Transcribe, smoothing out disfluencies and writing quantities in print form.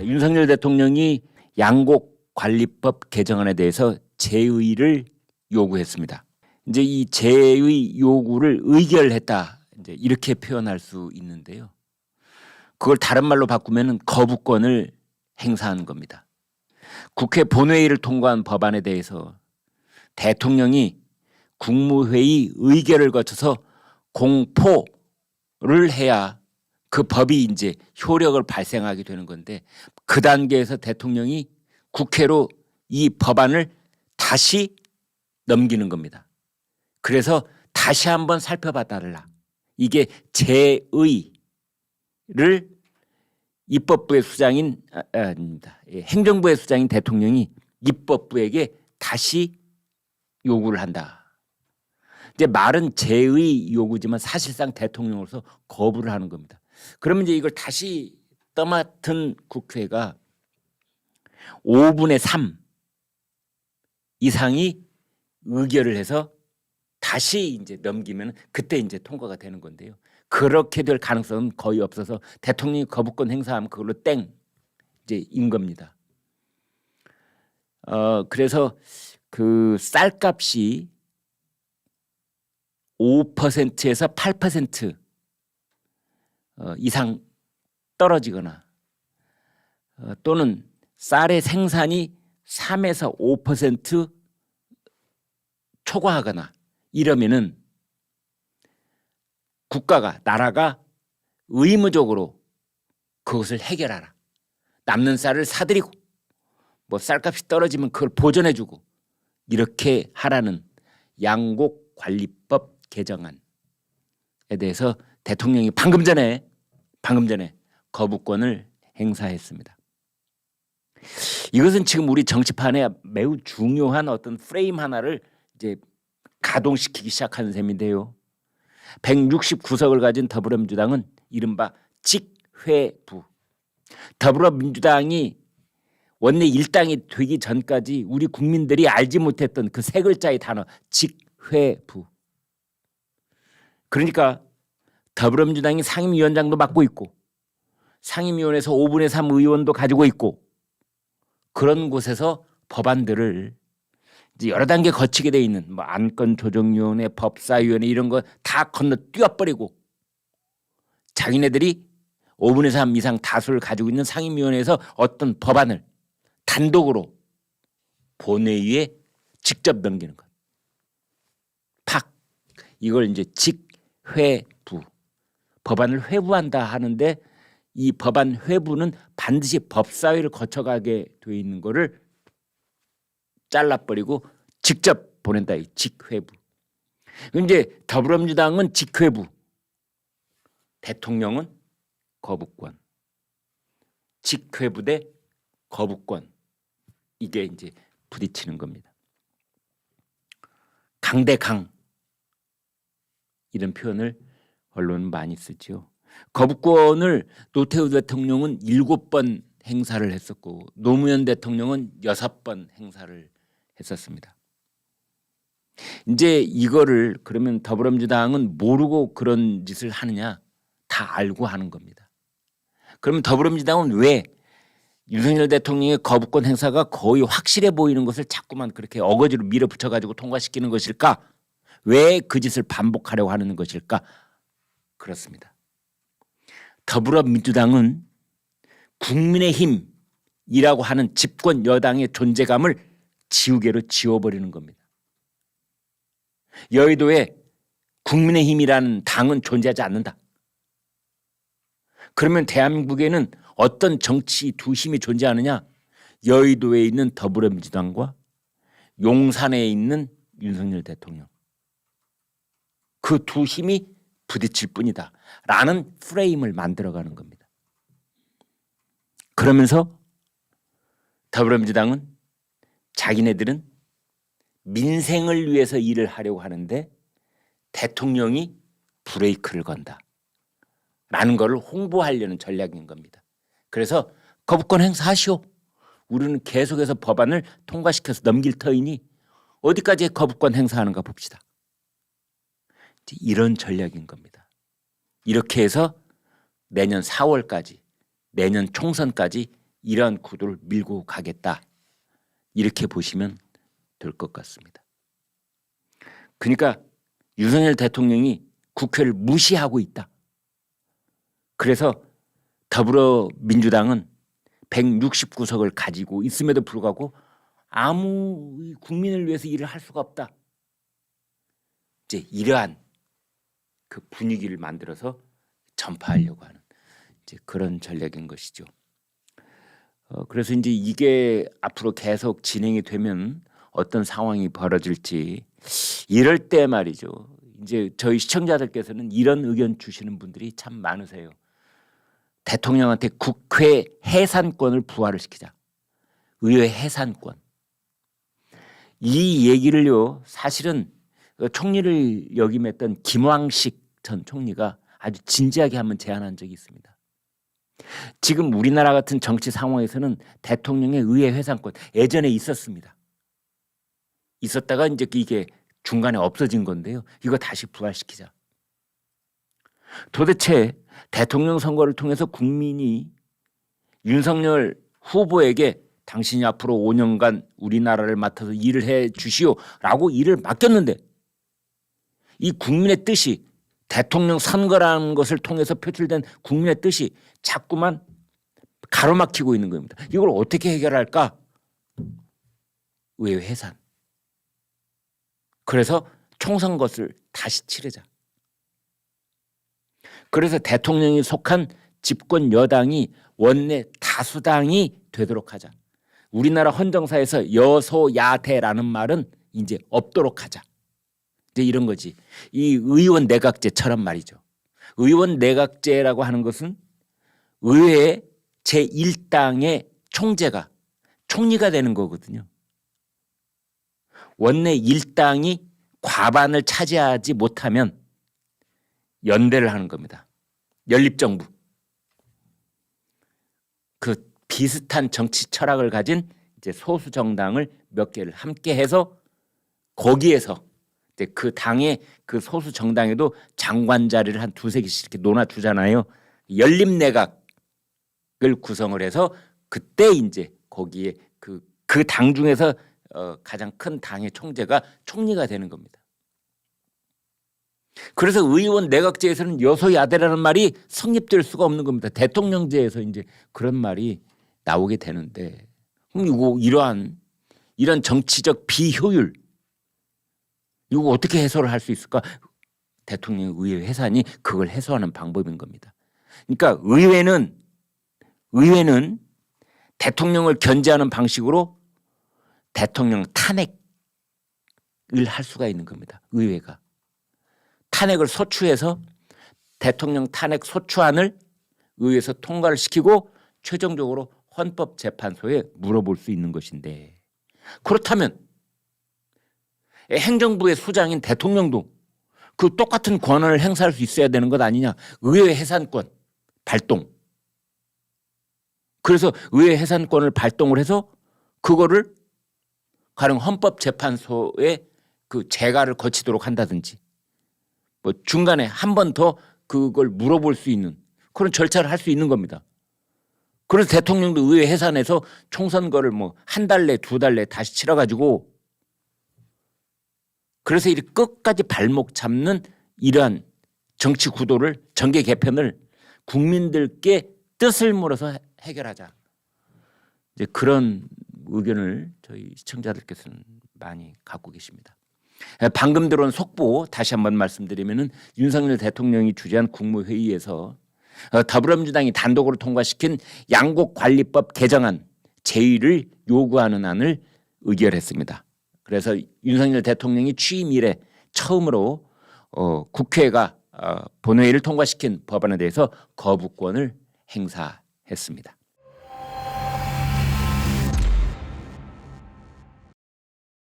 윤석열 대통령이 양곡관리법 개정안에 대해서 재의를 요구했습니다. 이제 이 재의 요구를 의결했다, 이제 이렇게 표현할 수 있는데요. 그걸 다른 말로 바꾸면 거부권을 행사한 겁니다. 국회 본회의를 통과한 법안에 대해서 대통령이 국무회의 의결을 거쳐서 공포를 해야 그 법이 이제 효력을 발생하게 되는 건데, 그 단계에서 대통령이 국회로 이 법안을 다시 넘기는 겁니다. 그래서 다시 한번 살펴봐달라. 이게 재의를 입법부의 수장인 아닙니다. 행정부의 수장인 대통령이 입법부에게 다시 요구를 한다. 이제 말은 재의 요구지만 사실상 대통령으로서 거부를 하는 겁니다. 그러면 이제 이걸 다시 떠맡은 국회가 5분의 3 이상이 의결을 해서 다시 이제 넘기면 그때 이제 통과가 되는 건데요. 그렇게 될 가능성은 거의 없어서 대통령이 거부권 행사하면 그걸로 땡 이제 인 겁니다. 그래서 그 쌀값이 5%에서 8% 이상 떨어지거나 또는 쌀의 생산이 3에서 5% 초과하거나 이러면은 국가가, 나라가 의무적으로 그것을 해결하라. 남는 쌀을 사들이고 뭐 쌀값이 떨어지면 그걸 보전해주고 이렇게 하라는 양곡관리법 개정안에 대해서 대통령이 방금 전에 거부권을 행사했습니다. 이것은 지금 우리 정치판에 매우 중요한 어떤 프레임 하나를 이제 가동시키기 시작하는 셈인데요. 169석을 가진 더불어민주당은 이른바 직회부. 더불어민주당이 원내 일당이 되기 전까지 우리 국민들이 알지 못했던 그 세 글자의 단어 직회부. 그러니까 더불어민주당이 상임위원장도 맡고 있고 상임위원회에서 5분의 3 의원도 가지고 있고 그런 곳에서 법안들을 이제 여러 단계 거치게 돼 있는 뭐 안건조정위원회, 법사위원회 이런 거 다 건너뛰어버리고 자기네들이 5분의 3 이상 다수를 가지고 있는 상임위원회에서 어떤 법안을 단독으로 본회의에 직접 넘기는 것. 팍 이걸 이제 직회부. 법안을 회부한다 하는데 이 법안 회부는 반드시 법사위를 거쳐가게 돼 있는 거를 잘라버리고 직접 보낸다. 이 직회부. 이제 더불어민주당은 직회부, 대통령은 거부권. 직회부 대 거부권. 이게 이제 부딪히는 겁니다. 강대강 이런 표현을 언론은 많이 쓰죠. 거부권을 노태우 대통령은 7번 행사를 했었고 노무현 대통령은 6번 행사를 했었습니다. 이제 이거를 그러면 더불어민주당은 모르고 그런 짓을 하느냐? 다 알고 하는 겁니다. 그러면 더불어민주당은 왜 윤석열 대통령의 거부권 행사가 거의 확실해 보이는 것을 자꾸만 그렇게 어거지로 밀어붙여 가지고 통과시키는 것일까? 왜 그 짓을 반복하려고 하는 것일까? 그렇습니다. 더불어민주당은 국민의힘이라고 하는 집권 여당의 존재감을 지우개로 지워버리는 겁니다. 여의도에 국민의힘이라는 당은 존재하지 않는다. 그러면 대한민국에는 어떤 정치 두 힘이 존재하느냐? 여의도에 있는 더불어민주당과 용산에 있는 윤석열 대통령. 그 두 힘이 부딪힐 뿐이다 라는 프레임을 만들어가는 겁니다. 그러면서 더불어민주당은 자기네들은 민생을 위해서 일을 하려고 하는데 대통령이 브레이크를 건다 라는 것을 홍보하려는 전략인 겁니다. 그래서 거부권 행사하시오. 우리는 계속해서 법안을 통과시켜서 넘길 터이니 어디까지 거부권 행사하는가 봅시다. 이런 전략인 겁니다. 이렇게 해서 내년 4월까지, 내년 총선까지 이러한 구도를 밀고 가겠다. 이렇게 보시면 될 것 같습니다. 그러니까 윤석열 대통령이 국회를 무시하고 있다. 그래서 더불어민주당은 169석을 가지고 있음에도 불구하고 아무 국민을 위해서 일을 할 수가 없다. 이제 이러한 그 분위기를 만들어서 전파하려고 하는 이제 그런 전략인 것이죠. 그래서 이제 이게 앞으로 계속 진행이 되면 어떤 상황이 벌어질지 이럴 때 말이죠. 이제 저희 시청자들께서는 이런 의견 주시는 분들이 참 많으세요. 대통령한테 국회 해산권을 부활을 시키자. 의회 해산권. 이 얘기를요. 사실은 총리를 역임했던 김황식 전 총리가 아주 진지하게 한번 제안한 적이 있습니다. 지금 우리나라 같은 정치 상황에서는 대통령의 의회 해산권 예전에 있었습니다. 있었다가 이제 이게 중간에 없어진 건데요. 이거 다시 부활시키자. 도대체 대통령 선거를 통해서 국민이 윤석열 후보에게 당신이 앞으로 5년간 우리나라를 맡아서 일을 해 주시오라고 일을 맡겼는데 이 국민의 뜻이 대통령 선거라는 것을 통해서 표출된 국민의 뜻이 자꾸만 가로막히고 있는 겁니다. 이걸 어떻게 해결할까? 의회 해산. 그래서 총선 것을 다시 치르자. 그래서 대통령이 속한 집권 여당이 원내 다수당이 되도록 하자. 우리나라 헌정사에서 여소야대라는 말은 이제 없도록 하자. 이제 이런 거지. 이 의원 내각제처럼 말이죠. 의원 내각제라고 하는 것은 의회 제1당의 총재가 총리가 되는 거거든요. 원내 1당이 과반을 차지하지 못하면 연대를 하는 겁니다. 연립정부. 그 비슷한 정치 철학을 가진 이제 소수 정당을 몇 개를 함께 해서 거기에서 이제 그 당의 그 소수 정당에도 장관 자리를 한 두세 개씩 이렇게 논아주잖아요. 연립내각을 구성을 해서 그때 이제 거기에 그 당 중에서 가장 큰 당의 총재가 총리가 되는 겁니다. 그래서 의원 내각제에서는 여소야대라는 말이 성립될 수가 없는 겁니다. 대통령제에서 이제 그런 말이 나오게 되는데 이러한 정치적 비효율 이거 어떻게 해소를 할 수 있을까? 대통령 의회 해산이 그걸 해소하는 방법인 겁니다. 그러니까 의회는 대통령을 견제하는 방식으로 대통령 탄핵을 할 수가 있는 겁니다. 의회가. 탄핵을 소추해서 대통령 탄핵 소추안을 의회에서 통과를 시키고 최종적으로 헌법재판소에 물어볼 수 있는 것인데 그렇다면 행정부의 수장인 대통령도 그 똑같은 권한을 행사할 수 있어야 되는 것 아니냐. 의회 해산권 발동. 그래서 의회 해산권을 발동을 해서 그거를 가령 헌법재판소에 그 재가를 거치도록 한다든지 뭐 중간에 한 번 더 그걸 물어볼 수 있는 그런 절차를 할 수 있는 겁니다. 그래서 대통령도 의회 해산해서 총선거를 뭐 한 달 내, 두 달 내 다시 치러가지고 그래서 이 끝까지 발목 잡는 이러한 정치 구도를 정계 개편을 국민들께 뜻을 물어서 해결하자. 이제 그런 의견을 저희 시청자들께서는 많이 갖고 계십니다. 방금 들어온 속보 다시 한번 말씀드리면은 윤석열 대통령이 주재한 국무회의에서 더불어민주당이 단독으로 통과시킨 양곡관리법 개정안 제의를 요구하는 안을 의결했습니다. 그래서 윤석열 대통령이 취임 이래 처음으로 국회가 본회의를 통과시킨 법안에 대해서 거부권을 행사했습니다.